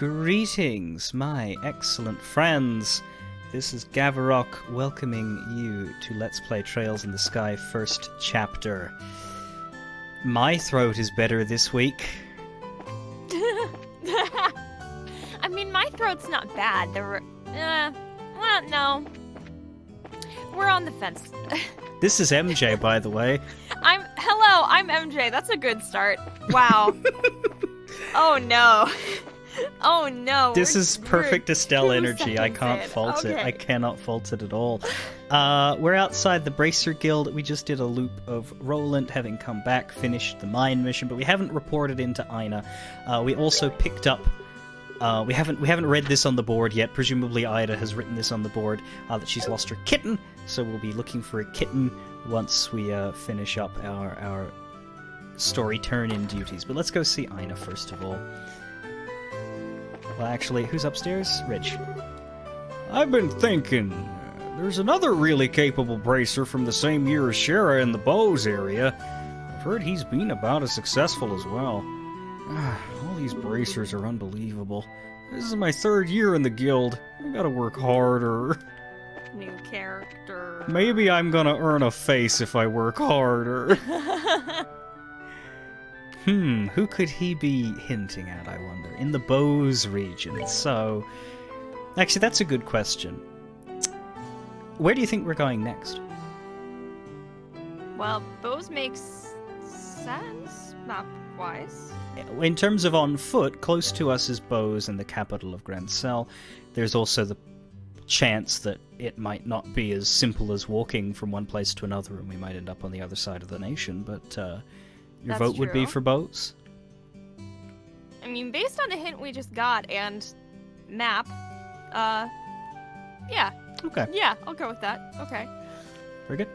Greetings, my excellent friends. This is Gavarok welcoming you to Let's Play Trails in the Sky first chapter. My throat is better this week. I mean, my throat's not bad. Well, no. We're on the fence. This is MJ, by the way. Hello, I'm MJ. That's a good start. Wow. Oh no. Oh no. This is perfect Estelle energy. I can't in. fault it. Okay. I cannot fault it at all. We're outside the Bracer Guild. We just did a loop of Rolent having come back, finished the mine mission, but we haven't reported into Ina. We also picked up. We haven't read this on the board yet. Presumably Ida has written this on the board that she's lost her kitten, so we'll be looking for a kitten once we finish up our story turn-in duties. But let's go see Ina first of all. Well, actually, who's upstairs? Rich. I've been thinking, there's another really capable bracer from the same year as Shara in the Bows area. I've heard he's been about as successful as well. All these bracers are unbelievable. This is my 3rd year in the guild. I gotta work harder. New character. Maybe I'm gonna earn a face if I work harder. Who could he be hinting at, I wonder? In the Bows region, so... Actually, that's a good question. Where do you think we're going next? Well, Bose makes sense, map-wise. In terms of on foot, close to us is Bows and the capital of Grancel. There's also the chance that it might not be as simple as walking from one place to another and we might end up on the other side of the nation, but your That's vote would be true. for Bows? I mean, based on the hint we just got and map, yeah. Okay. Yeah, I'll go with that. Okay. Very good.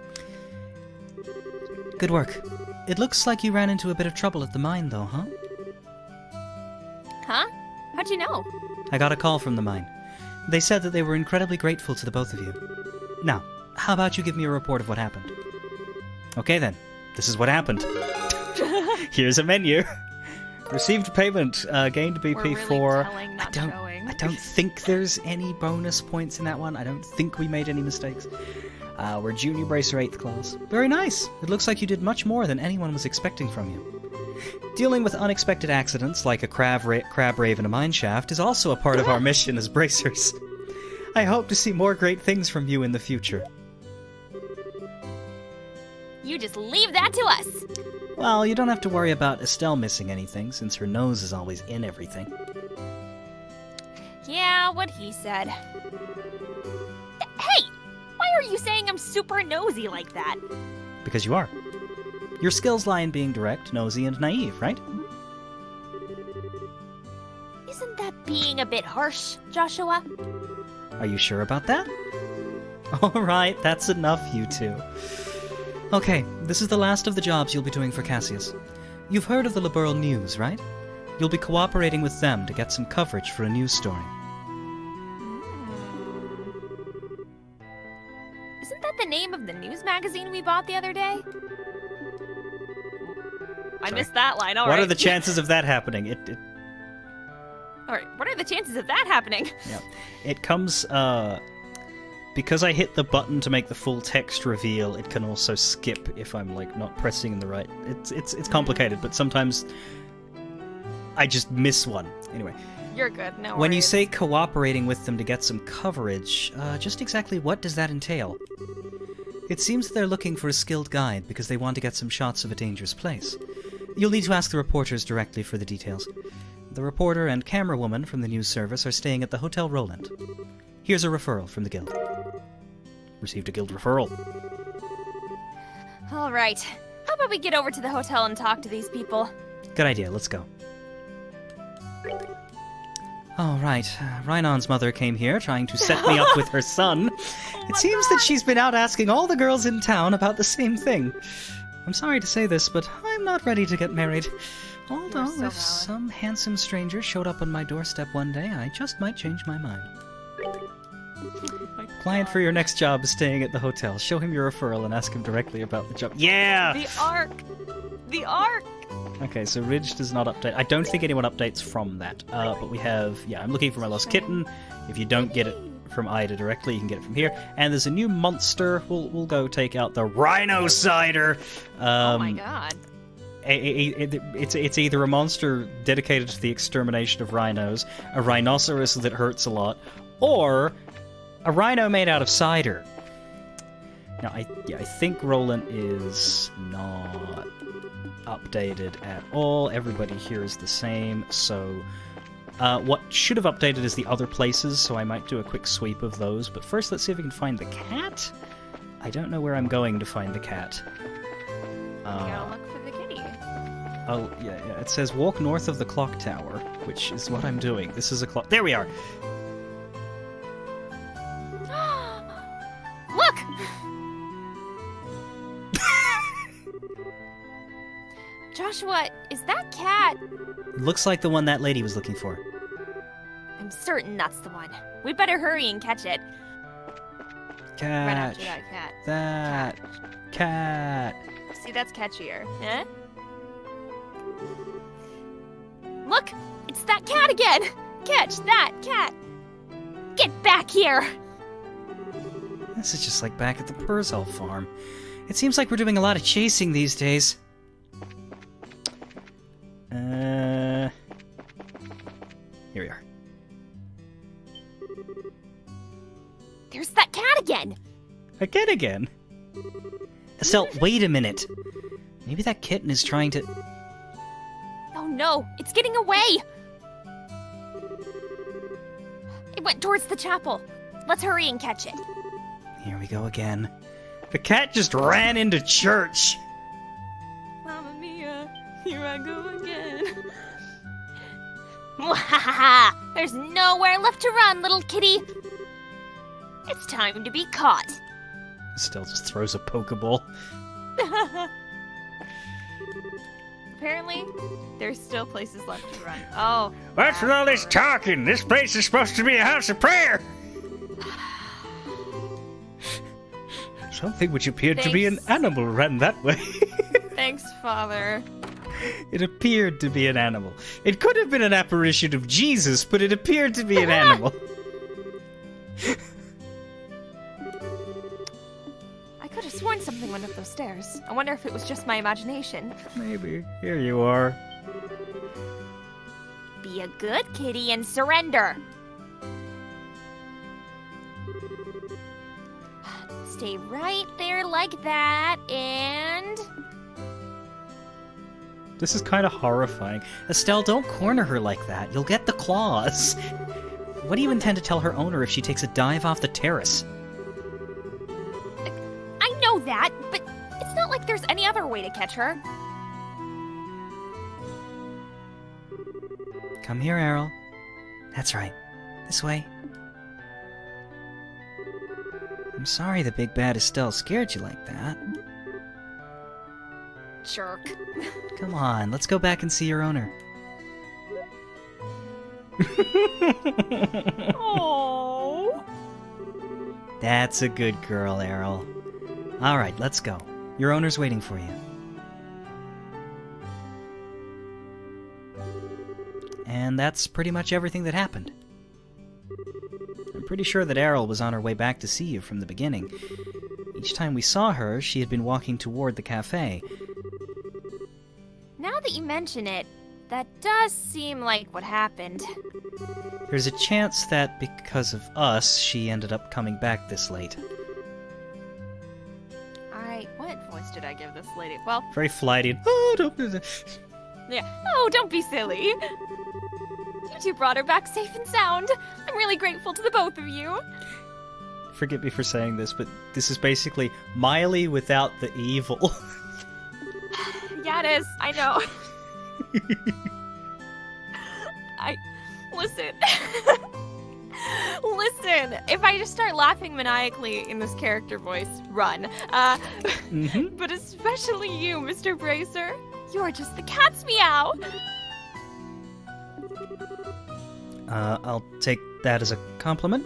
Good work. It looks like you ran into a bit of trouble at the mine, though, huh? Huh? How'd you know? I got a call from the mine. They said that they were incredibly grateful to the both of you. Now, how about you give me a report of what happened? Okay then, this is what happened. Here's a menu. Received payment, gained BP We're really for... telling, not I showing. don't think there's any bonus points in that one. I don't think we made any mistakes. We're Junior Bracer 8th class. Very nice. It looks like you did much more than anyone was expecting from you. Dealing with unexpected accidents like a crab rave in a mine shaft is also a part of our mission as bracers. I hope to see more great things from you in the future. You just leave that to us. Well, you don't have to worry about Estelle missing anything, since her nose is always in everything. Yeah, what he said. Hey! Why are you saying I'm super nosy like that? Because you are. Your skills lie in being direct, nosy, and naive, right? Isn't that being a bit harsh, Joshua? Are you sure about that? Alright, that's enough, you two. Okay, this is the last of the jobs you'll be doing for Cassius. You've heard of the Liberl News, right? You'll be cooperating with them to get some coverage for a news story. Isn't that the name of the news magazine we bought the other day? I missed that line, alright. What are the chances of that happening? Alright, what are the chances of that happening? Yeah. It comes, because I hit the button to make the full text reveal, it can also skip if I'm, like, not pressing in the right... It's complicated, but sometimes I just miss one. Anyway. You're good, no When you worries. say cooperating with them to get some coverage, just exactly what does that entail? It seems that they're looking for a skilled guide because they want to get some shots of a dangerous place. You'll need to ask the reporters directly for the details. The reporter and camera woman from the news service are staying at the Hotel Rolent. Here's a referral from the guild. Received a guild referral. Alright, how about we get over to the hotel and talk to these people? Good idea, let's go. All right, Rhinon's mother came here trying to set me up with her son. It seems that she's been out asking all the girls in town about the same thing. I'm sorry to say this, but I'm not ready to get married. Although, so if valid. some handsome stranger showed up on my doorstep one day, I just might change my mind. Client for your next job is staying at the hotel. Show him your referral and ask him directly about the job. Yeah! The Ark! The Ark! Okay, so Ridge does not update. I don't think anyone updates from that. But we have... Yeah, I'm looking for my lost kitten. If you don't get it from Ida directly, you can get it from here. And there's a new monster. We'll go take out the Rhino Cider. Oh my god. It's either a monster dedicated to the extermination of rhinos, a rhinoceros that hurts a lot, or a rhino made out of cider. Now, I think Rolent is not updated at all. Everybody here is the same, so what should have updated is the other places, so I might do a quick sweep of those. But first, let's see if we can find the cat. I don't know where I'm going to find the cat. You gotta look for the kitty. Oh, yeah, it says walk north of the clock tower, which is what I'm doing. This is a clock... There we are! Look! Joshua, is that cat? Looks like the one that lady was looking for. I'm certain that's the one. We'd better hurry and catch it. Right after Catch that cat. that cat. See, that's catchier. Huh? Look! It's that cat again! Catch that cat! Get back here! This is just like back at the Perzel farm. It seems like we're doing a lot of chasing these days. Here we are. There's that cat again! Again? Estelle, wait a minute. Maybe that kitten is trying to... Oh no, it's getting away! It went towards the chapel. Let's hurry and catch it. Here we go again. The cat just ran into church! Mamma mia, here I go again. Mwahaha! There's nowhere left to run, little kitty. It's time to be caught. Estelle just throws a Pokeball. Apparently, there's still places left to run. Oh. What's with all this talking? This place is supposed to be a house of prayer. Something which appeared to be an animal ran that way. Thanks, Father. It appeared to be an animal. It could have been an apparition of Jesus, but it appeared to be an animal. I could have sworn something went up those stairs. I wonder if it was just my imagination. Maybe. Here you are. Be a good kitty and surrender. Stay right there like that, and... This is kind of horrifying. Estelle, don't corner her like that. You'll get the claws. What do you intend to tell her owner if she takes a dive off the terrace? I know that, but it's not like there's any other way to catch her. Come here, Errol. That's right. This way. I'm sorry the big bad Estelle scared you like that. Jerk. Come on, let's go back and see your owner. Oh. That's a good girl, Errol. All right, let's go. Your owner's waiting for you. And that's pretty much everything that happened. I'm pretty sure that Errol was on her way back to see you from the beginning. Each time we saw her, she had been walking toward the cafe. Now that you mention it, that does seem like what happened. There's a chance that because of us, she ended up coming back this late. What voice did I give this lady? Well, Very flighted. Oh, don't do that. yeah. Oh, don't be silly. You two brought her back safe and sound. I'm really grateful to the both of you. Forgive me for saying this, but this is basically Miley without the evil. Yeah, it is. I know. Listen. Listen, if I just start laughing maniacally in this character voice, run. But especially you, Mr. Bracer. You're just the cat's meow. I'll take that as a compliment.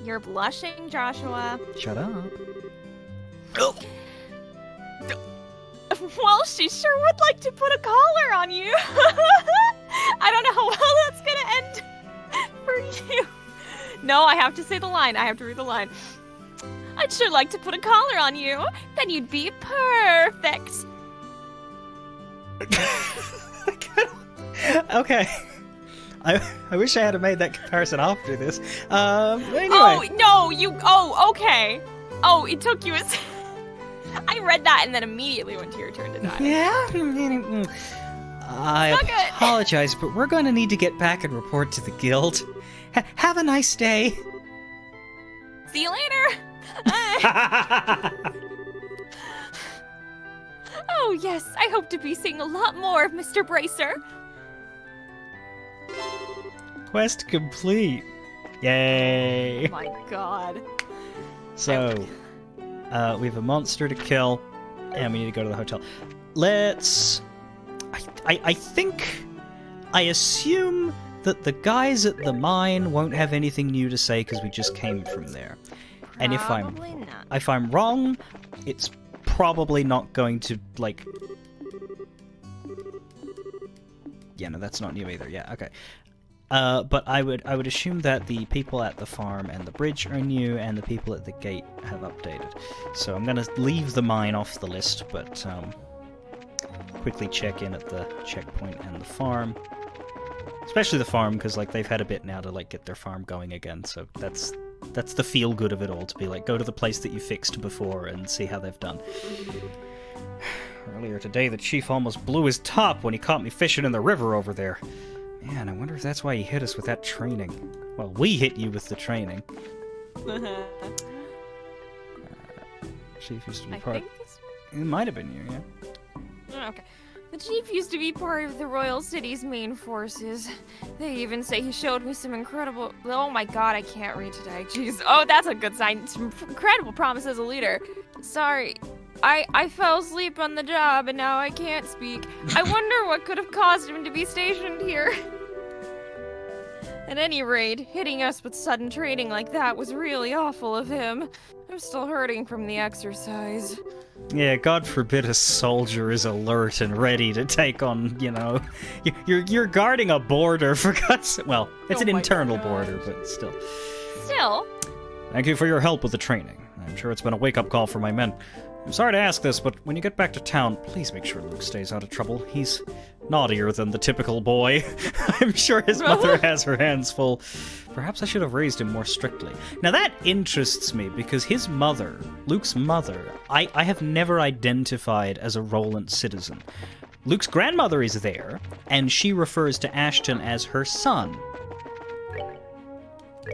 You're blushing, Joshua. Shut up. Well, she sure would like to put a collar on you. I don't know how well that's gonna end for you. No, I have to say the line. I have to read the line. I'd sure like to put a collar on you. Then you'd be perfect. Okay. I wish I had made that comparison after this. Anyway. Oh, no, okay. Oh, it took you as... I read that and then immediately went to your turn to die. Yeah? I apologize, but we're going to need to get back and report to the guild. Have a nice day. See you later. Oh, yes, I hope to be seeing a lot more of Mr. Bracer. Quest complete. Yay. Oh my god. So, we have a monster to kill, and we need to go to the hotel. Let's... I assume that the guys at the mine won't have anything new to say because we just came from there. And if I'm wrong, it's probably not going to, like... Yeah, no, that's not new either. Yeah, okay. But I would assume that the people at the farm and the bridge are new, and the people at the gate have updated. So I'm gonna leave the mine off the list, but quickly check in at the checkpoint and the farm. Especially the farm, because like they've had a bit now to like get their farm going again. So that's the feel good of it all, to be like, go to the place that you fixed before and see how they've done. Earlier today, the chief almost blew his top when he caught me fishing in the river over there. Man, I wonder if that's why he hit us with that training. Well, we hit you with the training. Chief used to be part... It might have been you, yeah. Okay. The chief used to be part of the Royal City's main forces. They even say he showed me some incredible... Oh my god, I can't read today. Jeez. Oh, that's a good sign. Some incredible promise as a leader. Sorry. I fell asleep on the job and now I can't speak. I wonder what could have caused him to be stationed here. At any rate, hitting us with sudden training like that was really awful of him. I'm still hurting from the exercise. Yeah, God forbid a soldier is alert and ready to take on, you know... You're guarding a border, for God's sake. Well, it's an internal border, but still. Still? Thank you for your help with the training. I'm sure it's been a wake-up call for my men. I'm sorry to ask this, but when you get back to town, please make sure Luke stays out of trouble. He's naughtier than the typical boy. I'm sure his mother has her hands full. Perhaps I should have raised him more strictly. Now that interests me, because his mother, Luke's mother, I have never identified as a Rolent citizen. Luke's grandmother is there, and she refers to Ashton as her son.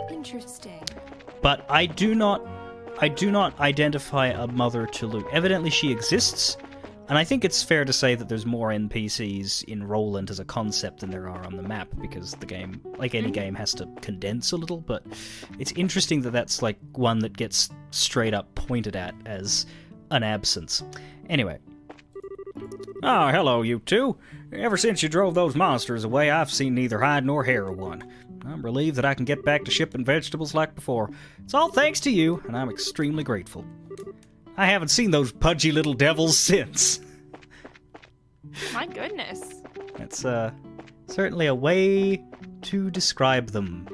Interesting. But I do not identify a mother to Luke. Evidently she exists, and I think it's fair to say that there's more NPCs in Rolent as a concept than there are on the map, because the game, like any game, has to condense a little, but it's interesting that that's like one that gets straight up pointed at as an absence. Anyway. Oh, hello, you two. Ever since you drove those monsters away, I've seen neither hide nor hair of one. I'm relieved that I can get back to shipping vegetables like before. It's all thanks to you, and I'm extremely grateful. I haven't seen those pudgy little devils since. My goodness. That's certainly a way to describe them.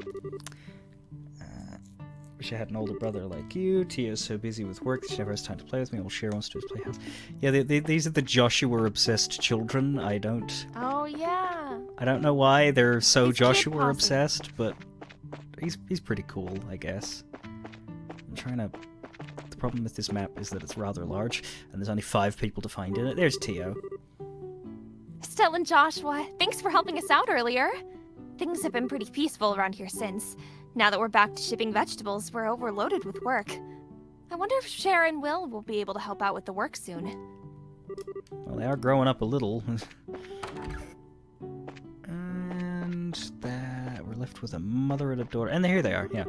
Wish I had an older brother like you. Tia's so busy with work that she never has time to play with me. All Cher wants to do is play house. Yeah, these are the Joshua-obsessed children. Oh, yeah. I don't know why they're so He's Joshua-obsessed, but he's pretty cool, I guess. I'm trying to... The problem with this map is that it's rather large, and there's only 5 people to find in it. There's Tio. Estelle and Joshua, thanks for helping us out earlier. Things have been pretty peaceful around here since. Now that we're back to shipping vegetables, we're overloaded with work. I wonder if Cher and Will be able to help out with the work soon. Well, they are growing up a little. And that we're left with a mother and a daughter. And here they are, yeah.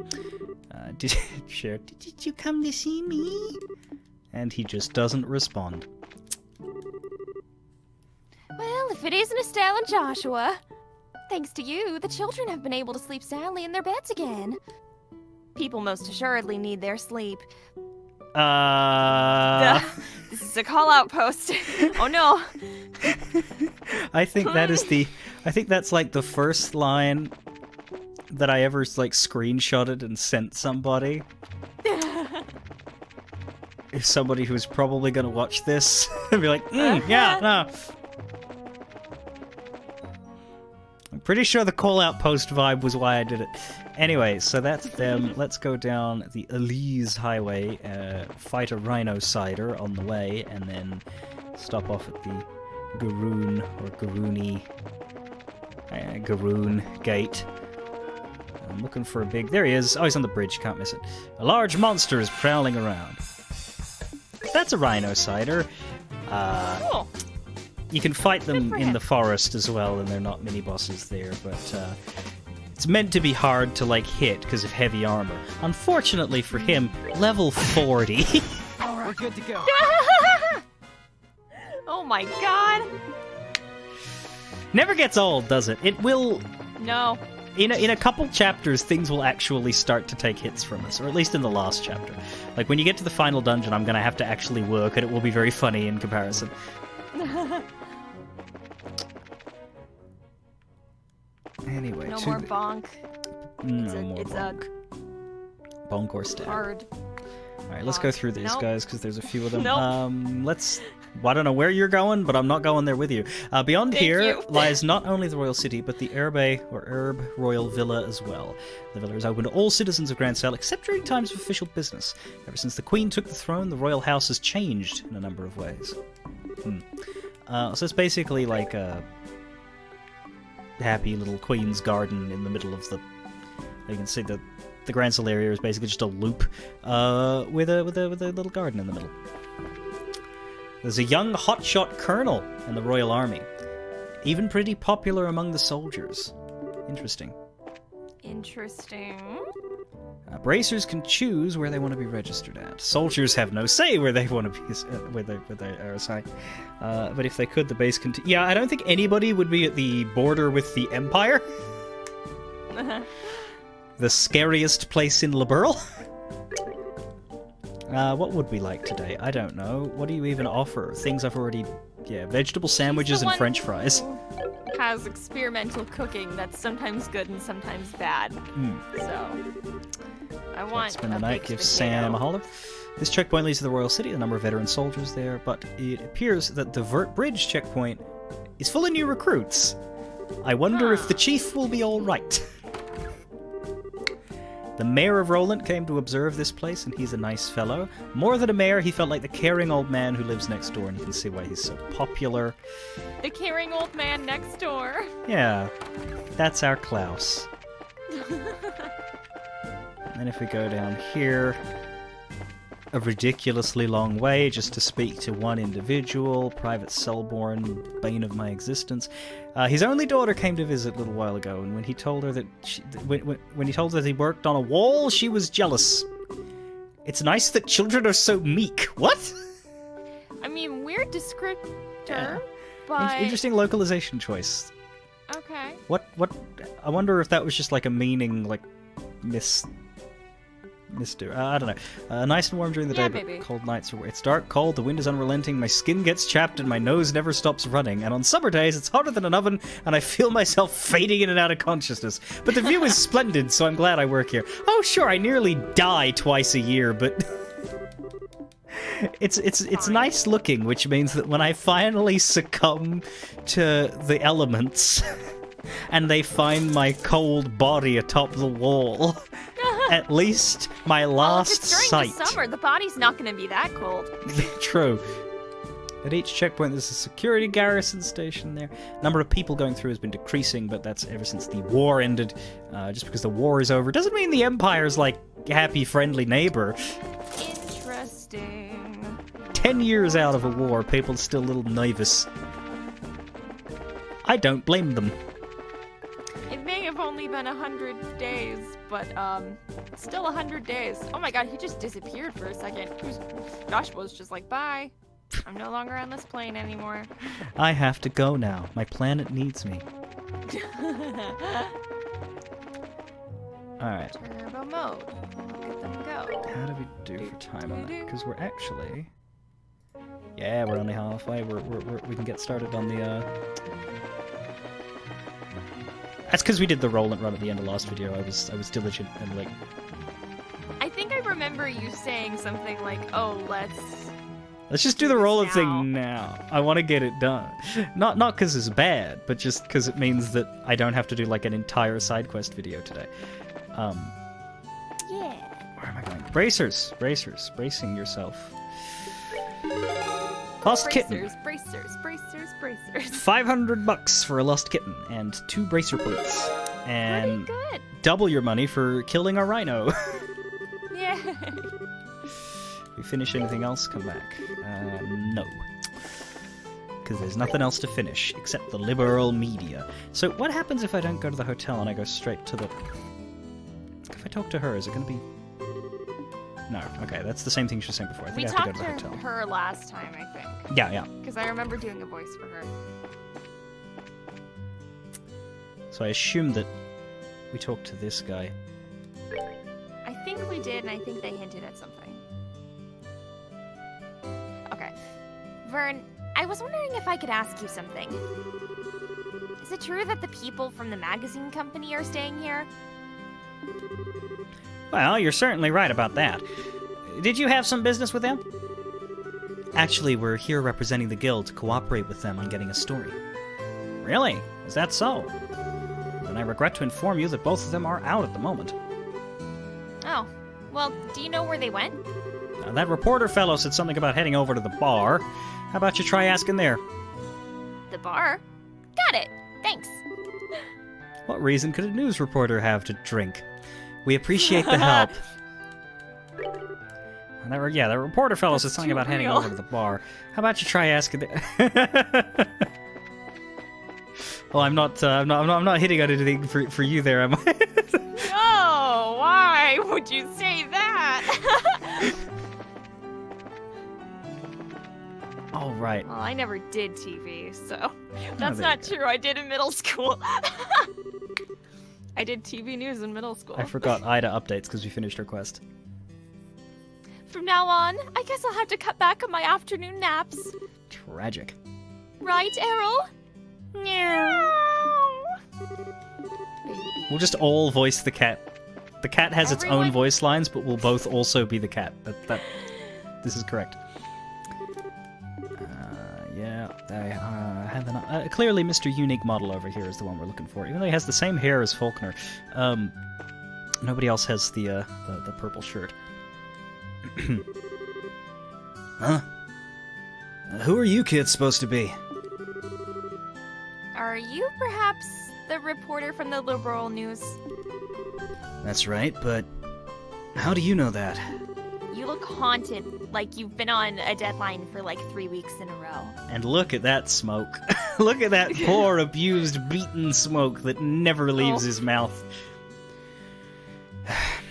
Cher, did you come to see me? And he just doesn't respond. Well, if it isn't Estelle and Joshua... Thanks to you, the children have been able to sleep soundly in their beds again. People most assuredly need their sleep. This is a call-out post. Oh no. I think that's like the first line that I ever like screenshotted and sent somebody. If somebody who's probably gonna watch this and be like, yeah, no. I'm pretty sure the call-out post vibe was why I did it. Anyway, so that's them. Let's go down the Elise Highway, fight a rhino-cider on the way, and then stop off at the Gurune or Gurune gate. I'm looking for a big... There he is. Oh, he's on the bridge. Can't miss it. A large monster is prowling around. That's a rhino-cider. Cool. You can fight them in the forest as well, and they're not mini-bosses there, but it's meant to be hard to, like, hit because of heavy armor. Unfortunately for him, level 40. We're good to go. Oh my god. Never gets old, does it? It will... No. In a couple chapters, things will actually start to take hits from us, or at least in the last chapter. Like, when you get to the final dungeon, I'm going to have to actually work, and it will be very funny in comparison. Anyway, no more bonk. No more it's bonk. Bonk or stab. Hard. Alright, let's go through these guys, because there's a few of them. Nope. Well, I don't know where you're going, but I'm not going there with you. Beyond Thank here you. lies not only the royal city, but the Herb Royal Villa as well. The villa is open to all citizens of Grand Sail, except during times of official business. Ever since the Queen took the throne, the royal house has changed in a number of ways. So it's basically like a happy little Queen's garden in the middle of the... You can see the Grand Sail area is basically just a loop with a little garden in the middle. There's a young hotshot colonel in the Royal Army. Even pretty popular among the soldiers. Interesting. Interesting. Bracers can choose where they want to be registered at. Soldiers have no say where they want to be, where they are assigned. But if they could, the base can... Yeah, I don't think anybody would be at the border with the Empire. The scariest place in Liberl. What would we like today? I don't know. What do you even offer? Things I've already... Yeah, vegetable sandwiches and French fries. Has experimental cooking that's sometimes good and sometimes bad. So, I want Spend the a night, baked give potato. Sam a holler. This checkpoint leads to the Royal City, a number of veteran soldiers there, but it appears that the Verte Bridge checkpoint is full of new recruits. I wonder if the chief will be alright. The mayor of Rolent came to observe this place, and he's a nice fellow. More than a mayor, he felt like the caring old man who lives next door, and you can see why he's so popular. The caring old man next door. Yeah, that's our Klaus. And then if we go down here, a ridiculously long way just to speak to one individual, Private Selborn, bane of my existence. His only daughter came to visit a little while ago, and when he told her that when he told her that he worked on a wall, she was jealous. It's nice that children are so meek. What? I mean, weird descriptor, Yeah. but Interesting localization choice. okay. What? I wonder if that was just like a meaning, like I don't know. Nice and warm during the Yeah, day, maybe. but cold nights are... It's dark, cold, the wind is unrelenting, my skin gets chapped, and my nose never stops running. And on summer days, it's hotter than an oven, and I feel myself fading in and out of consciousness. But the view is splendid, so I'm glad I work here. Oh, sure, I nearly die twice a year, but... It's nice looking, which means that when I finally succumb to the elements, and they find my cold body atop the wall... At least my last If it's sight. during the summer, the body's not going to be that cold. True. At each checkpoint, there's a security garrison station there. Number of people going through has been decreasing, but that's ever since the war ended. Just because the war is over doesn't mean the Empire's like happy, friendly neighbor. Interesting. 10 years out of a war, people are still a little nervous. I don't blame them. It may have only been 100 days, but still 100 days. Oh my god, he just disappeared for a second. Josh was just like, bye. I'm no longer on this plane anymore. I have to go now. My planet needs me. Alright. Turbo mode. Look at them go. How do we do for time on that? Because we're actually... Yeah, we're only halfway. We can get started on the... That's because we did the Rolent run at the end of last video. I was diligent and like... I think I remember you saying something like, "Oh, Let's just do the Rolent thing now. I want to get it done. Not because it's bad, but just because it means that I don't have to do like an entire Sidequest video today. Yeah. Where am I going? Bracers, bracing yourself. Lost kitten. Bracers. 500 bucks for a lost kitten and 2 bracer points. And Pretty good. double your money for killing a rhino. Yeah. If we finish anything else, come back. No. Because there's nothing else to finish except the Liberl media. So what happens if I don't go to the hotel and I go straight to the... If I talk to her, is it going to be... No, okay, that's the same thing she was saying before. I think We I have to go talked to the to hotel. her last time, I think. Yeah. Because I remember doing a voice for her. So I assume that we talked to this guy. I think we did, and I think they hinted at something. Okay. Vern, I was wondering if I could ask you something. Is it true that the people from the magazine company are staying here? Well, you're certainly right about that. Did you have some business with them? Actually, we're here representing the guild to cooperate with them on getting a story. Really? Is that so? Then I regret to inform you that both of them are out at the moment. Oh. Well, do you know where they went? That reporter fellow said something about heading over to the bar. How about you try asking there? The bar? Got it. Thanks. What reason could a news reporter have to drink? We appreciate the help. And that reporter fellow said something about heading over to the bar. How about you try asking there? Well, I'm not hitting on anything for you there, am I? No, why would you say that? Oh, right. Well, I never did TV, so that's there you not go. true. I did in middle school. I did TV news in middle school. I forgot Ida updates because we finished her quest. From now on, I guess I'll have to cut back on my afternoon naps. Tragic. Right, Errol? Meow. We'll just all voice the cat. The cat has its own Everyone- voice lines, but we'll both also be the cat. This is correct. Yeah, I have an... clearly, Mr. Unique Model over here is the one we're looking for, even though he has the same hair as Faulkner. Nobody else has the purple shirt. Huh? Who are you kids supposed to be? Are you perhaps the reporter from the Liberl News? That's right, but how do you know that? You look haunted, like you've been on a deadline for like 3 weeks in a row. And look at that smoke. Look at that poor, abused, beaten smoke that never leaves his mouth.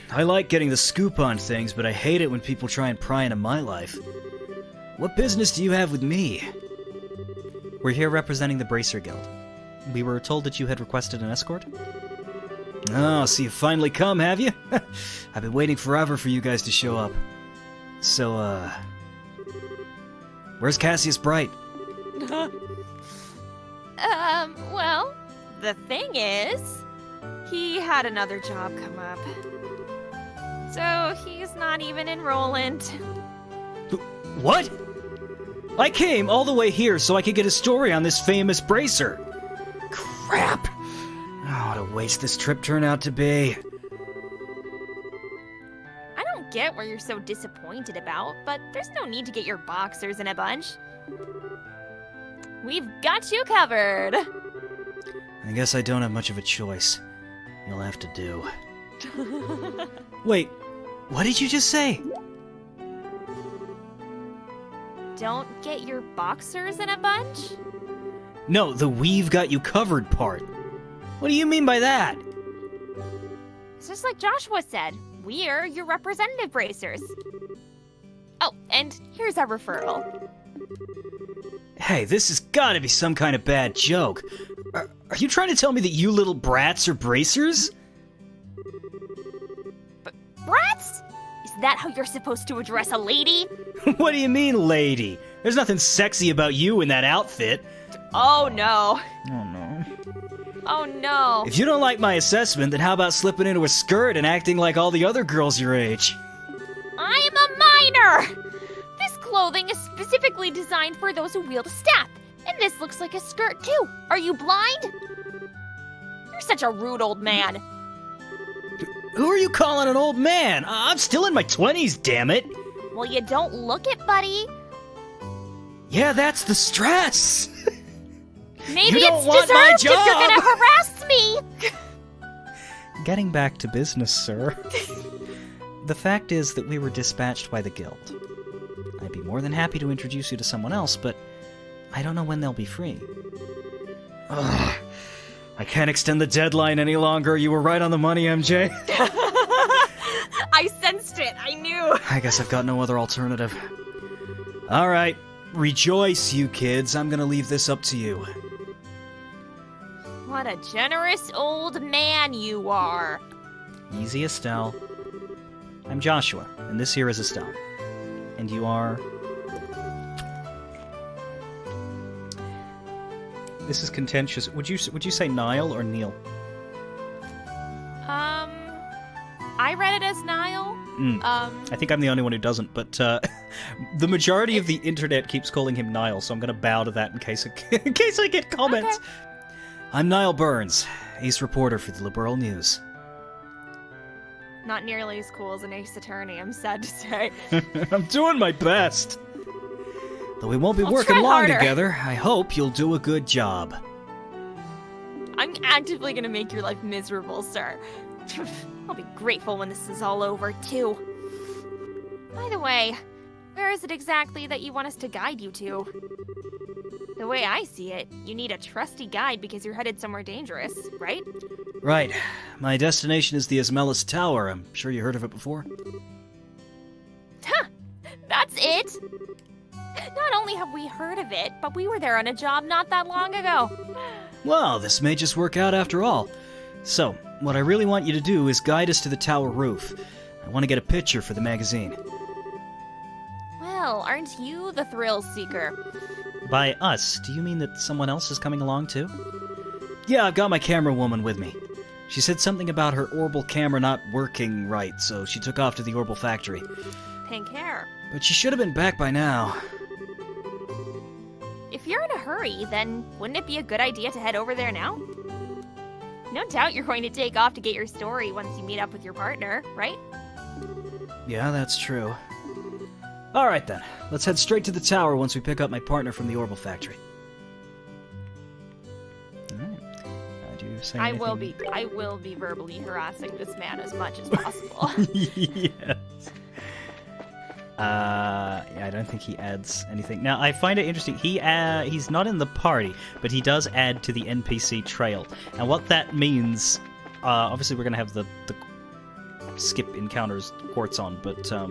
I like getting the scoop on things, but I hate it when people try and pry into my life. What business do you have with me? We're here representing the Bracer Guild. We were told that you had requested an escort. Oh, so you finally come, have you? I've been waiting forever for you guys to show up. So, where's Cassius Bright? Well, the thing is, he had another job come up. So he's not even in Rolent. What? I came all the way here so I could get a story on this famous bracer. Crap! Oh, what a waste this trip turned out to be. I don't get what you're so disappointed about, but there's no need to get your boxers in a bunch. We've got you covered. I guess I don't have much of a choice. You'll have to do. Wait, what did you just say? Don't get your boxers in a bunch? No, the "we've got you covered" part. What do you mean by that? It's just like Joshua said. We're your representative bracers. Oh, and here's our referral. Hey, this has gotta be some kind of bad joke. Are you trying to tell me that you little brats are bracers? Brats? Is that how you're supposed to address a lady? What do you mean, lady? There's nothing sexy about you in that outfit. Oh no. Oh, no. Oh no. If you don't like my assessment, then how about slipping into a skirt and acting like all the other girls your age? I'm a minor! This clothing is specifically designed for those who wield a staff. And this looks like a skirt too. Are you blind? You're such a rude old man. Who are you calling an old man? I'm still in my 20s, damn it. Well, you don't look it, buddy. Yeah, that's the stress. Maybe You don't it's want my deserved if you're job. gonna harass me. Getting back to business, sir. The fact is that we were dispatched by the guild. I'd be more than happy to introduce you to someone else, but I don't know when they'll be free. Ugh. I can't extend the deadline any longer. You were right on the money, MJ. I sensed it. I knew. I guess I've got no other alternative. All right. Rejoice, you kids. I'm gonna leave this up to you. What a generous old man you are. Easy, Estelle. I'm Joshua, and this here is Estelle. And you are... This is contentious. Would you say Niall or Neil? I read it as Niall. I think I'm the only one who doesn't, but the majority of the internet keeps calling him Niall, so I'm going to bow to that in case I get comments. Okay. I'm Niall Burns, ace reporter for the Liberl News. Not nearly as cool as an ace attorney, I'm sad to say. I'm doing my best. Though we won't be I'll working try long harder. together, I hope you'll do a good job. I'm actively gonna make your life miserable, sir. I'll be grateful when this is all over, too. By the way, where is it exactly that you want us to guide you to? The way I see it, you need a trusty guide because you're headed somewhere dangerous, right? Right. My destination is the Esmelas Tower. I'm sure you heard of it before. Huh! That's it! Not only have we heard of it, but we were there on a job not that long ago. Well, this may just work out after all. So, what I really want you to do is guide us to the tower roof. I want to get a picture for the magazine. Well, aren't you the thrill seeker? By us, do you mean that someone else is coming along too? Yeah, I've got my camera woman with me. She said something about her Orbital camera not working right, so she took off to the Orbital factory. Pink hair. But she should have been back by now. If you're in a hurry, then wouldn't it be a good idea to head over there now? No doubt you're going to take off to get your story once you meet up with your partner, right? Yeah, that's true. Alright then, let's head straight to the tower once we pick up my partner from the Orbital factory. Alright. Do you say anything? I will be verbally harassing this man as much as possible. Yes. Yeah, I don't think he adds anything. Now, I find it interesting. He's not in the party, but he does add to the NPC trail. And what that means, obviously we're going to have the skip encounters quartz on, but, yeah,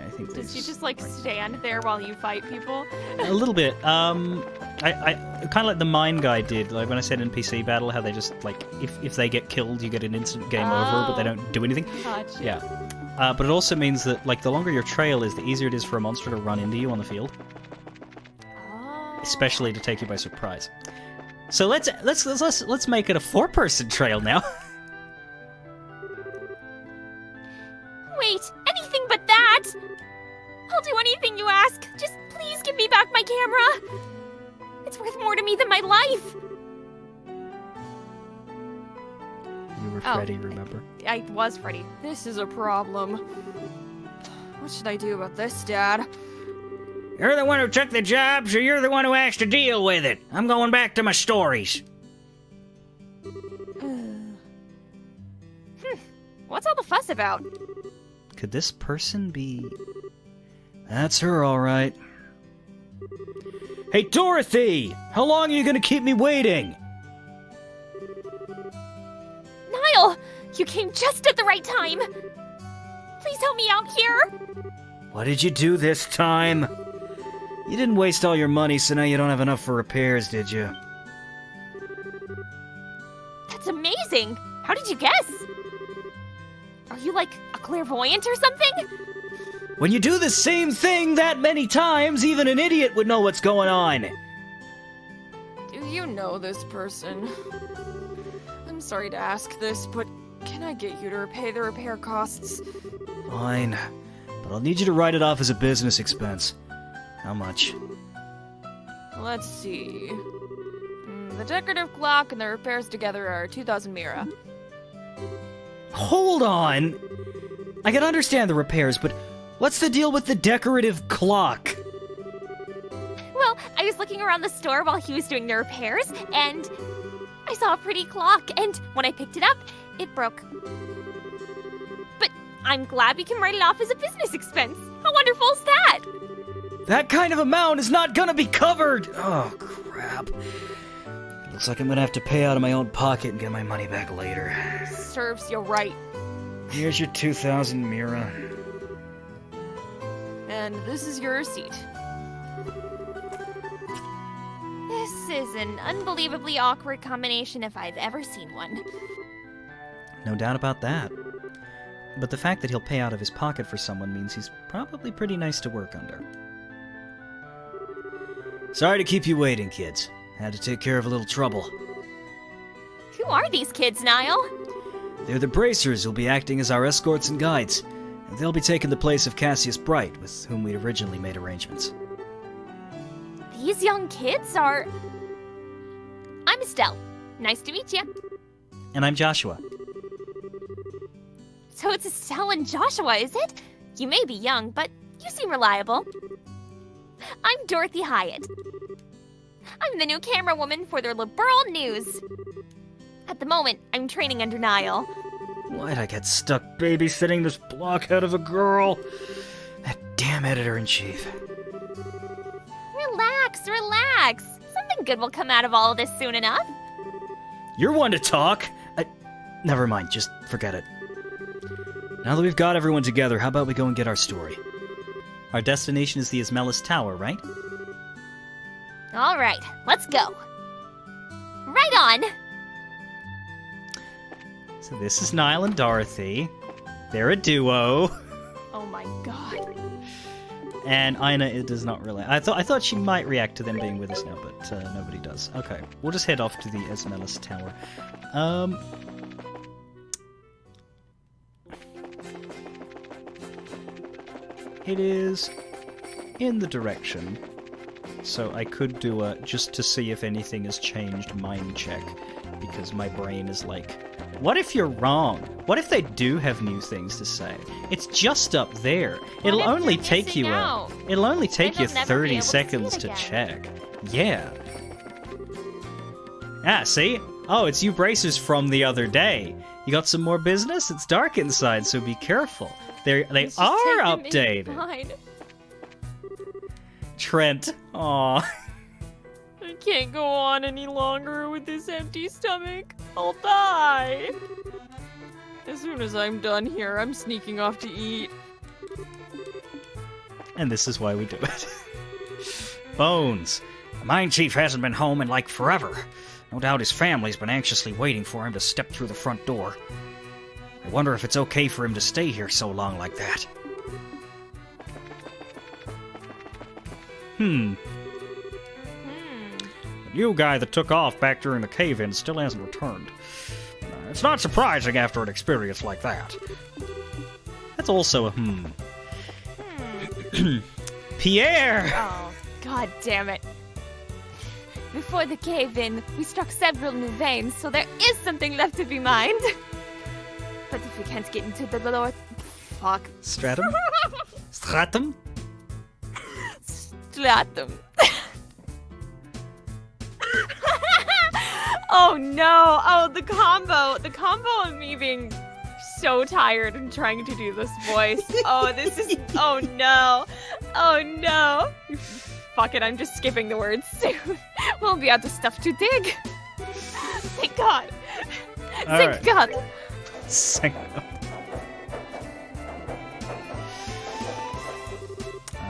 I think Does she there's- just, like, stand there while you fight people? A little bit. I kind of like the Mine Guy did, like when I said NPC battle, how they just, like, if they get killed, you get an instant game over, but they don't do anything. Gotcha. Yeah. But it also means that, like, the longer your trail is, the easier it is for a monster to run into you on the field, Oh. especially to take you by surprise. So let's make it a 4-person trail now. Wait, anything but that! I'll do anything you ask. Just please give me back my camera. It's worth more to me than my life. You were Oh. Freddy, remember? I was Freddy. This is a problem. What should I do about this, Dad? You're the one who took the job, so you're the one who has to deal with it. I'm going back to my stories. What's all the fuss about? Could this person be... That's her, all right. Hey, Dorothy! How long are you gonna keep me waiting? Niall! You came just at the right time! Please help me out here! What did you do this time? You didn't waste all your money, so now you don't have enough for repairs, did you? That's amazing! How did you guess? Are you like a clairvoyant or something? When you do the same thing that many times, even an idiot would know what's going on. Do you know this person? I'm sorry to ask this, but can I get you to repay the repair costs? Fine, but I'll need you to write it off as a business expense. How much? Let's see. The decorative clock and the repairs together are 2,000 mira. Hold on! I can understand the repairs, but what's the deal with the decorative clock? Well, I was looking around the store while he was doing the repairs, and I saw a pretty clock, and when I picked it up, it broke. But I'm glad we can write it off as a business expense. How wonderful is that? That kind of amount is not gonna be covered! Oh, crap. Looks like I'm gonna have to pay out of my own pocket and get my money back later. Serves you right. Here's your 2,000 mira. And this is your receipt. This is an unbelievably awkward combination if I've ever seen one. No doubt about that. But the fact that he'll pay out of his pocket for someone means he's probably pretty nice to work under. Sorry to keep you waiting, kids. Had to take care of a little trouble. Who are these kids, Niall? They're the bracers who'll be acting as our escorts and guides. And they'll be taking the place of Cassius Bright, with whom we'd originally made arrangements. These young kids are... I'm Estelle. Nice to meet you. And I'm Joshua. So it's Estelle and Joshua, is it? You may be young, but you seem reliable. I'm Dorothy Hyatt. I'm the new camera woman for the Liberl News. At the moment, I'm training under Niall. Why'd I get stuck babysitting this blockhead of a girl? That damn editor-in-chief. Relax, relax. Something good will come out of all of this soon enough. You're one to talk. Never mind, just forget it. Now that we've got everyone together, how about we go and get our story? Our destination is the Esmelas Tower, right? All right, let's go. Right on. So this is Niall and Dorothy. They're a duo. Oh my god. And Ina, it does not really. I thought she might react to them being with us now, but nobody does. Okay, we'll just head off to the Esmelas Tower. It is in the direction, so I could do a just to see if anything has changed mind check, because my brain is like, what if you're wrong? What if they do have new things to say? It's just up there. It'll only take you it'll only take you 30 seconds to check. Yeah. Ah, see? Oh, it's you bracers from the other day. You got some more business? It's dark inside, so be careful. They are updated. Trent. Aw. I can't go on any longer with this empty stomach. I'll die. As soon as I'm done here, I'm sneaking off to eat. And this is why we do it. Bones. The mine chief hasn't been home in like forever. No doubt his family's been anxiously waiting for him to step through the front door. I wonder if it's okay for him to stay here so long like that. The new guy that took off back during the cave-in still hasn't returned. It's not surprising after an experience like that. That's also a Pierre! Oh, god damn it. Before the cave-in, we struck several new veins, so there is something left to be mined. But if we can't get into the lower... Fuck. Stratum? Stratum? Stratum. Oh no! Oh, the combo of me being so tired and trying to do this voice. Oh, this is... Oh no! Oh no! Fuck it, I'm just skipping the words soon. We'll be out of stuff to dig. Thank God. Thank God. Thank God.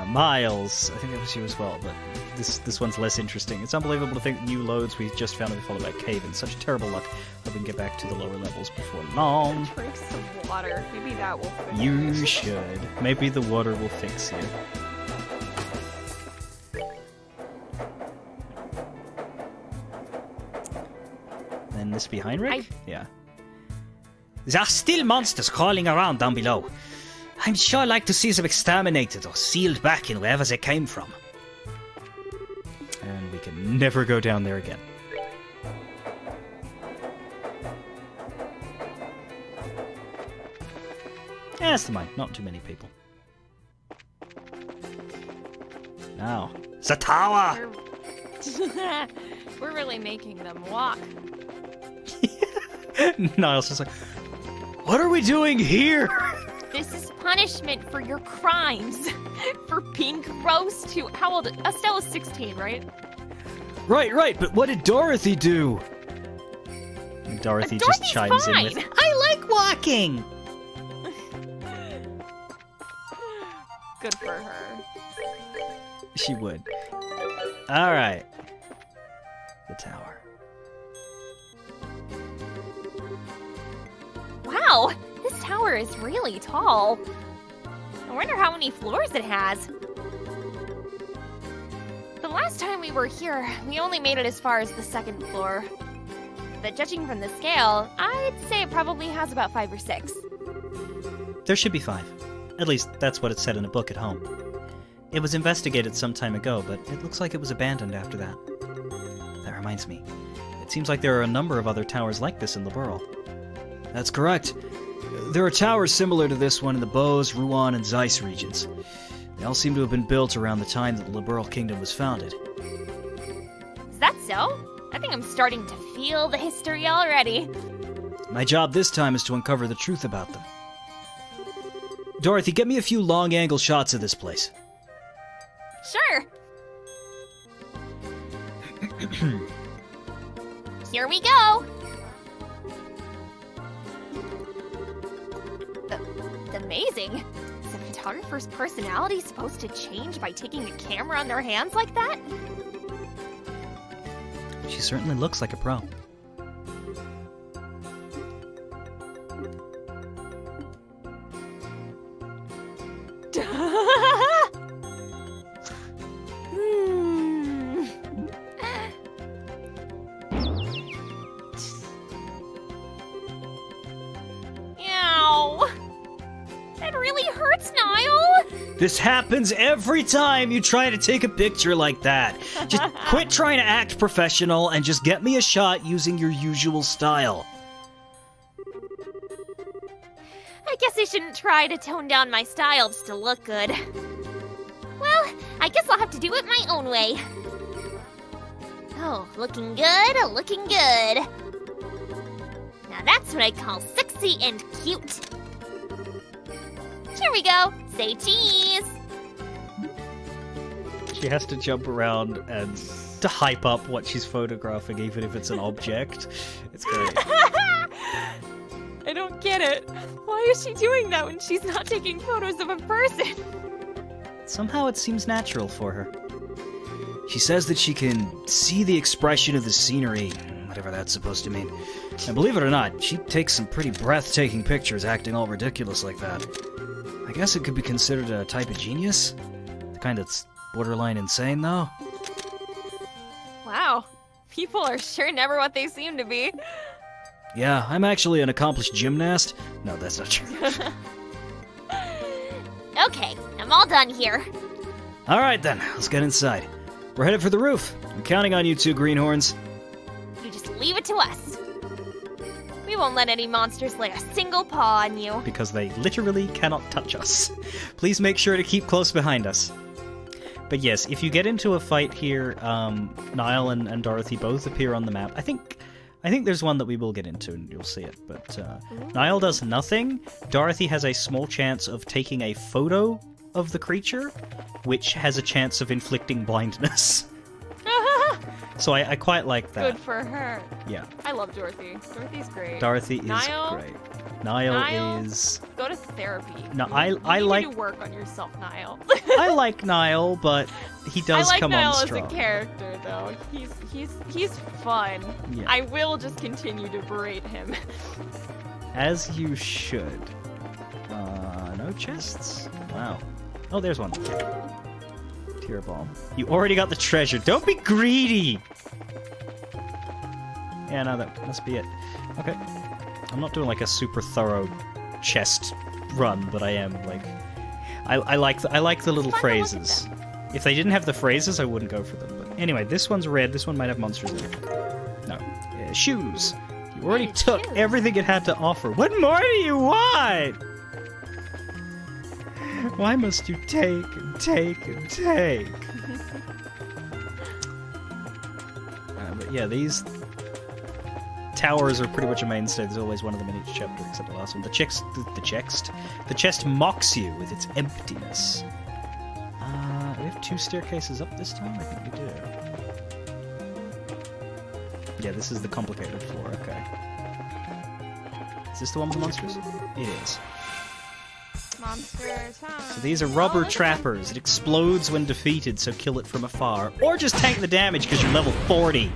Miles, I think that was you as well, but this one's less interesting. It's unbelievable to think that new loads we just found to be followed by a cave in. Such terrible luck. we can get back to the lower levels before long. Drink some water. Maybe that will fix it. You should. Maybe the water will fix you. Then this behind Rick? Yeah. There are still monsters crawling around down below. I'm sure I'd like to see them exterminated or sealed back in wherever they came from. And we can never go down there again. Yeah, that's the mine. Not too many people. Now, the tower! We're really making them walk. Niles just like, what are we doing here? This is punishment for your crimes. For being gross to... How old? Estelle is 16, right? Right, but what did Dorothy do? And Dorothy just chimes in with, I like walking! Good for her. She would. Alright. The tower. Wow, this tower is really tall. I wonder how many floors it has. The last time we were here, we only made it as far as the second floor. But judging from the scale, I'd say it probably has about 5 or 6. There should be 5. At least, that's what it said in a book at home. It was investigated some time ago, but it looks like it was abandoned after that. That reminds me. It seems like there are a number of other towers like this in Liberl. That's correct. There are towers similar to this one in the Bose, Rouen, and Zeiss regions. They all seem to have been built around the time that the Liberl Kingdom was founded. Is that so? I think I'm starting to feel the history already. My job this time is to uncover the truth about them. Dorothy, get me a few long-angle shots of this place. Sure. Here we go. That's amazing. Is a photographer's personality supposed to change by taking a camera on their hands like that? She certainly looks like a pro. This happens every time you try to take a picture like that. Just quit trying to act professional and just get me a shot using your usual style. I guess I shouldn't try to tone down my style just to look good. Well, I guess I'll have to do it my own way. Oh, looking good, looking good. Now that's what I call sexy and cute. Here we go. Say cheese. She has to jump around and to hype up what she's photographing, even if it's an object. It's great. I don't get it. Why is she doing that when she's not taking photos of a person? Somehow it seems natural for her. She says that she can see the expression of the scenery, whatever that's supposed to mean. And believe it or not, she takes some pretty breathtaking pictures acting all ridiculous like that. I guess it could be considered a type of genius? The kind that's borderline insane, though? Wow. People are sure never what they seem to be. Yeah, I'm actually an accomplished gymnast. No, that's not true. Okay, I'm all done here. Alright then, let's get inside. We're headed for the roof. I'm counting on you two greenhorns. You just leave it to us. We won't let any monsters lay a single paw on you. Because they literally cannot touch us. Please make sure to keep close behind us. But yes, if you get into a fight here, Niall and Dorothy both appear on the map. I think there's one that we will get into and you'll see it. But Niall does nothing. Dorothy has a small chance of taking a photo of the creature, which has a chance of inflicting blindness. So I quite like that. Good for her. Yeah. I love Dorothy. Dorothy's great. Dorothy is Niall? great. Niall is... Go to therapy. No, You I need like... to work on yourself, Niall. I like Niall, but he does I like come Niall on as strong. a character, though. He's fun. Yeah. I will just continue to berate him. As you should. No chests? Wow. Oh, there's one. Tear bomb. You already got the treasure. Don't be greedy! Yeah, no, that must be it. Okay. I'm not doing like a super thorough chest run, but I am like... I like the little phrases. If they didn't have the phrases, I wouldn't go for them. But anyway, this one's red. This one might have monsters in it. No. Shoes. You already took everything it had to offer. What more do you want? Why must you take and take and take? But yeah, these towers are pretty much a mainstay. There's always one of them in each chapter, except the last one. The chest mocks you with its emptiness. We have 2 staircases up this time? I think we do. Yeah, this is the complicated floor, okay. Is this the one with the monsters? It is. Monster time. So these are rubber trappers. It explodes when defeated, so kill it from afar. Or just tank the damage because you're level 40.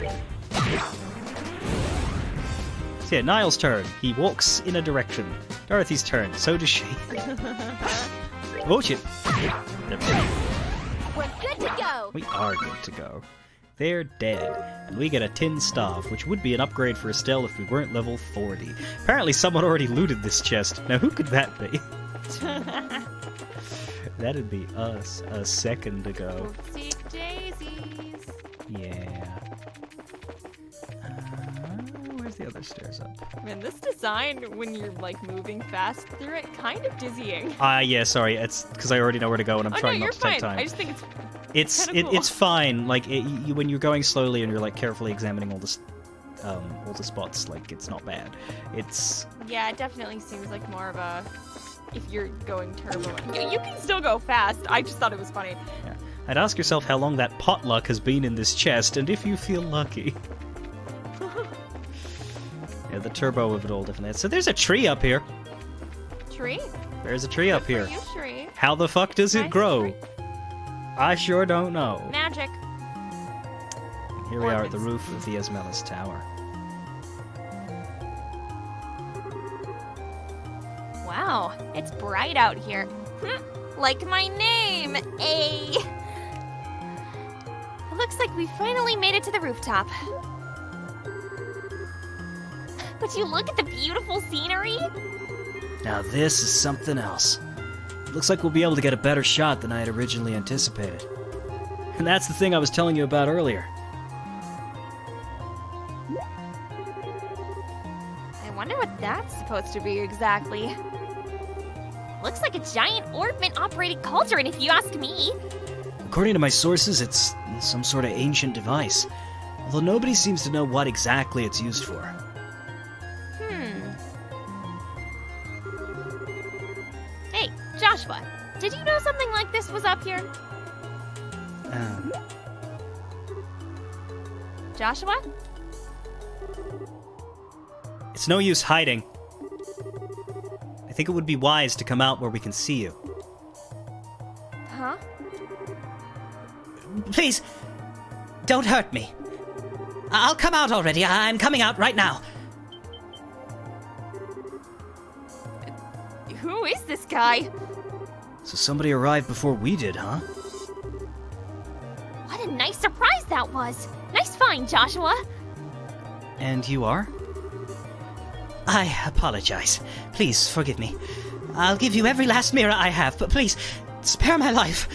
So yeah, Niall's turn. He walks in a direction. Dorothy's turn. So does she. Oh shit. We're good to go. We are good to go. They're dead, and we get a tin staff, which would be an upgrade for Estelle if we weren't level 40. Apparently someone already looted this chest. Now who could that be? That'd be us a second ago. Oopsie daisies. Yeah. Where's the other stairs up? Man, this design, when you're like moving fast through it, kind of dizzying. Yeah, sorry. It's because I already know where to go, and I'm trying not to take time. I just think It's kinda cool. it's fine. Like when you're going slowly and you're like carefully examining all the spots, like it's not bad. It's Yeah, it definitely seems like more of a. If you're going turbo, you can still go fast. I just thought it was funny. yeah. I'd ask yourself how long that potluck has been in this chest, and if you feel lucky. Yeah, the turbo of it all definitely. So there's a tree up here. Tree? There's a tree up here. You tree? How the fuck does it Nice grow? tree. I sure don't know. Magic. Here we are at the roof of the Esmelas Tower. Wow, it's bright out here. Like my name, A. It looks like we finally made it to the rooftop. But you look at the beautiful scenery. Now this is something else. Looks like we'll be able to get a better shot than I had originally anticipated. And that's the thing I was telling you about earlier. I wonder what that's supposed to be exactly. Looks like a giant orphan-operated cauldron, if you ask me. According to my sources, it's some sort of ancient device. Although nobody seems to know what exactly it's used for. Hey, Joshua, did you know something like this was up here? Joshua? It's no use hiding. I think it would be wise to come out where we can see you. Huh? Please, don't hurt me. I'll come out already. I'm coming out right now. Who is this guy? So somebody arrived before we did, huh? What a nice surprise that was. Nice find, Joshua. And you are? I apologize. Please forgive me. I'll give you every last mirror I have, but please, spare my life.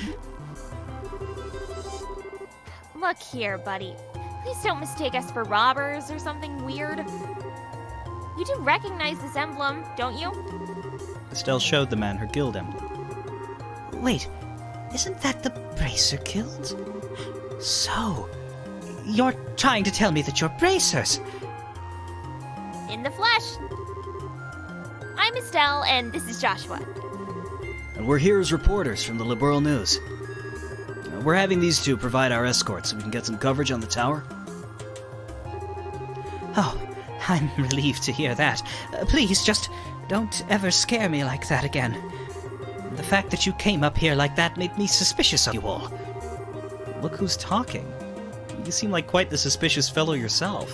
Look here, buddy. Please don't mistake us for robbers or something weird. You do recognize this emblem, don't you? Estelle showed the man her guild emblem. Wait, isn't that the Bracer Guild? So, you're trying to tell me that you're bracers? In the flesh. I'm Estelle, and this is Joshua. And we're here as reporters from the Liberl News. We're having these two provide our escort so we can get some coverage on the tower. Oh, I'm relieved to hear that. Please, just don't ever scare me like that again. The fact that you came up here like that made me suspicious of you all. Look who's talking. You seem like quite the suspicious fellow yourself.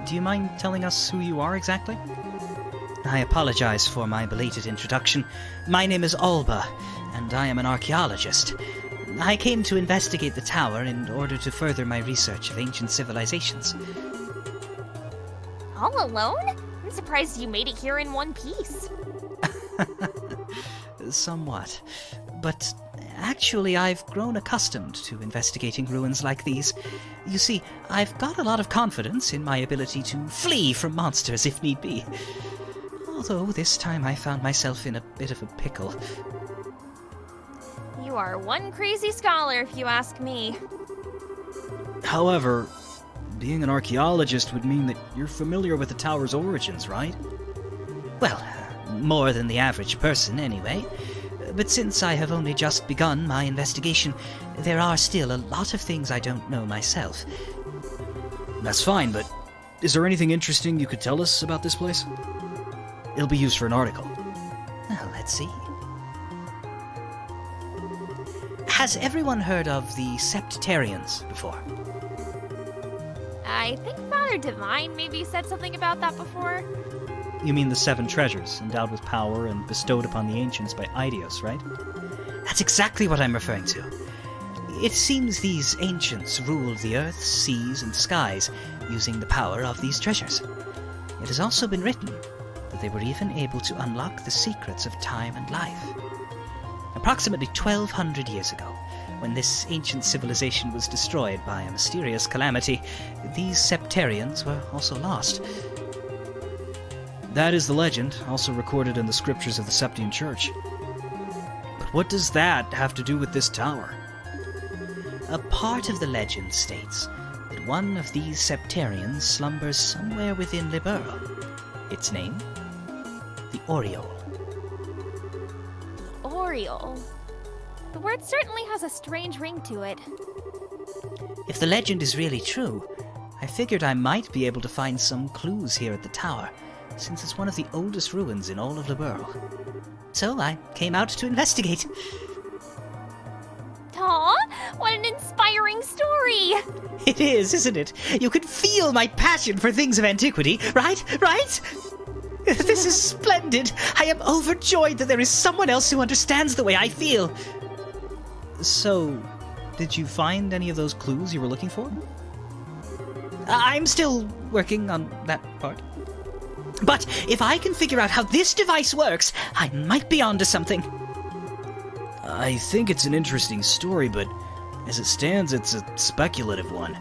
Do you mind telling us who you are exactly? I apologize for my belated introduction. My name is Alba, and I am an archaeologist. I came to investigate the tower in order to further my research of ancient civilizations. All alone? I'm surprised you made it here in one piece. Somewhat. But actually, I've grown accustomed to investigating ruins like these. You see, I've got a lot of confidence in my ability to flee from monsters if need be. Although this time I found myself in a bit of a pickle. You are one crazy scholar, if you ask me. However, being an archaeologist would mean that you're familiar with the tower's origins, right? Well, more than the average person, anyway. But since I have only just begun my investigation, there are still a lot of things I don't know myself. That's fine, but is there anything interesting you could tell us about this place? It'll be used for an article. Well, let's see. Has everyone heard of the Septarians before? I think Father Divine maybe said something about that before. You mean the 7 treasures, endowed with power and bestowed upon the ancients by Eidos, right? That's exactly what I'm referring to. It seems these ancients ruled the earth, seas, and skies using the power of these treasures. It has also been written that they were even able to unlock the secrets of time and life. Approximately 1,200 years ago, when this ancient civilization was destroyed by a mysterious calamity, these Septarians were also lost. That is the legend, also recorded in the scriptures of the Septian Church. But what does that have to do with this tower? A part of the legend states that one of these Septarians slumbers somewhere within Liberl. Its name? The Oriole. Oriole. The word certainly has a strange ring to it. If the legend is really true, I figured I might be able to find some clues here at the tower, since it's one of the oldest ruins in all of Liberl. So I came out to investigate. Aw, what an inspiring story! It is, isn't it? You can feel my passion for things of antiquity, right? Right? This is splendid! I am overjoyed that there is someone else who understands the way I feel. So, did you find any of those clues you were looking for? I'm still working on that part. But if I can figure out how this device works, I might be onto something. I think it's an interesting story, but as it stands, it's a speculative one.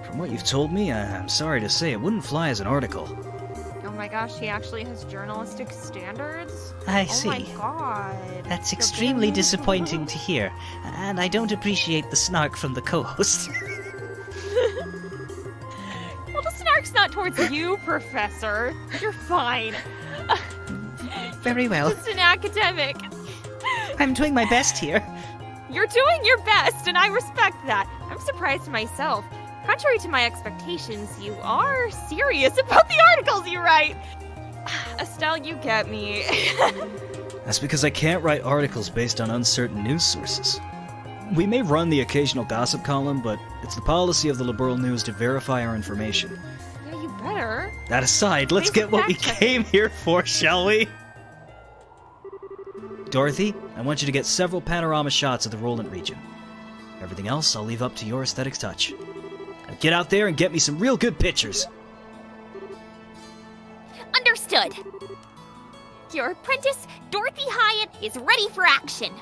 From what you've told me, I'm sorry to say it wouldn't fly as an article. Oh my gosh, he actually has journalistic standards? I see. Oh my god. That's extremely disappointing to hear, and I don't appreciate the snark from the co-host. Well, the snark's not towards you, Professor. You're fine. Very well. Just an academic. I'm doing my best here. You're doing your best, and I respect that. I'm surprised myself. Contrary to my expectations, you are serious about the articles you write. Estelle, you get me. That's because I can't write articles based on uncertain news sources. We may run the occasional gossip column, but it's the policy of the Liberl News to verify our information. Yeah, you better. That aside, let's get what we came here for, shall we? Dorothy, I want you to get several panorama shots of the Rolent region. Everything else I'll leave up to your aesthetic touch. Now get out there and get me some real good pictures. Understood. Your apprentice, Dorothy Hyatt, is ready for action.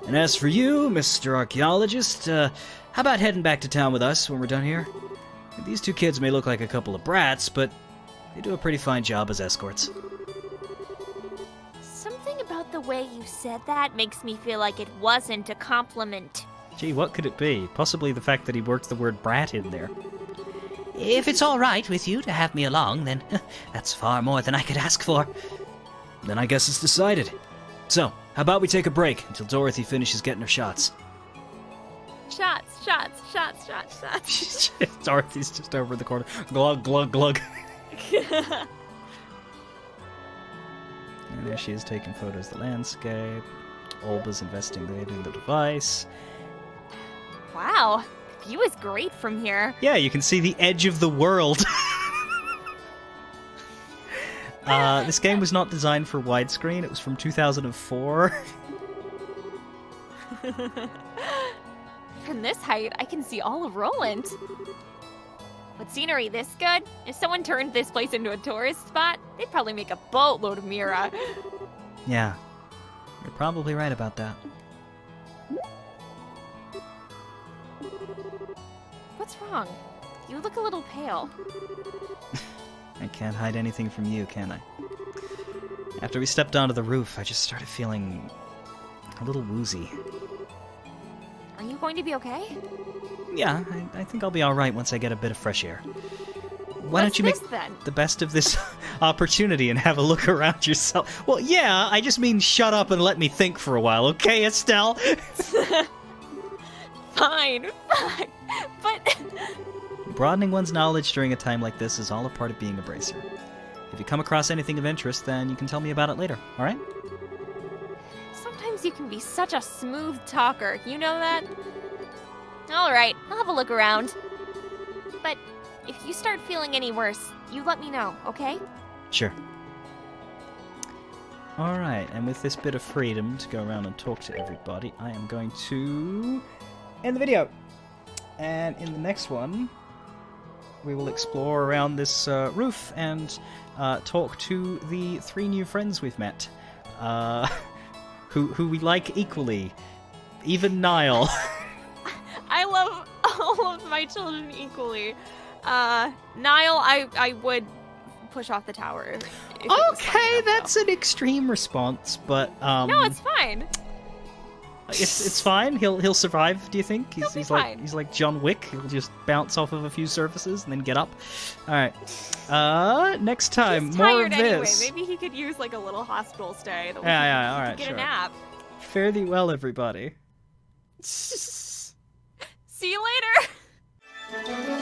And as for you, Mr. Archaeologist, how about heading back to town with us when we're done here? These two kids may look like a couple of brats, but they do a pretty fine job as escorts. Something about the way you said that makes me feel like it wasn't a compliment. Gee, what could it be? Possibly the fact that he worked the word brat in there. If it's all right with you to have me along, then that's far more than I could ask for. Then I guess it's decided. So, how about we take a break until Dorothy finishes getting her shots? Shots. Dorothy's just over in the corner. Glug, glug, glug. And there she is taking photos of the landscape. Olba's investigating the device. Wow, view is great from here. Yeah, you can see the edge of the world. This game was not designed for widescreen. It was from 2004. From this height, I can see all of Rolent. With scenery this good, if someone turned this place into a tourist spot, they'd probably make a boatload of Mira. Yeah, you're probably right about that. What's wrong? You look a little pale. I can't hide anything from you, can I? After we stepped onto the roof, I just started feeling a little woozy. Are you going to be okay? Yeah, I think I'll be alright once I get a bit of fresh air. Why don't you make then? the best of this opportunity and have a look around yourself? Well, yeah, I just mean shut up and let me think for a while, okay, Estelle? Fine. But... Broadening one's knowledge during a time like this is all a part of being a bracer. If you come across anything of interest, then you can tell me about it later, alright? Sometimes you can be such a smooth talker, you know that? Alright, I'll have a look around. But if you start feeling any worse, you let me know, okay? Sure. Alright, and with this bit of freedom to go around and talk to everybody, I am going to end the video. And in the next one, we will explore around this roof and talk to the 3 new friends we've met. Who we like equally. Even Niall. I love all of my children equally. Niall, I would push off the tower. If it was funny Okay, enough, that's though. an extreme response, but No, it's fine. it's fine. He'll survive. Do you think? He'll be He's fine. like John Wick. He'll just bounce off of a few surfaces and then get up. All right. Next time, He's more tired of anyway. this. Maybe he could use like a little hospital stay. That we Yeah, could- all he right, could get sure. a nap. Fare thee well, everybody. See you later.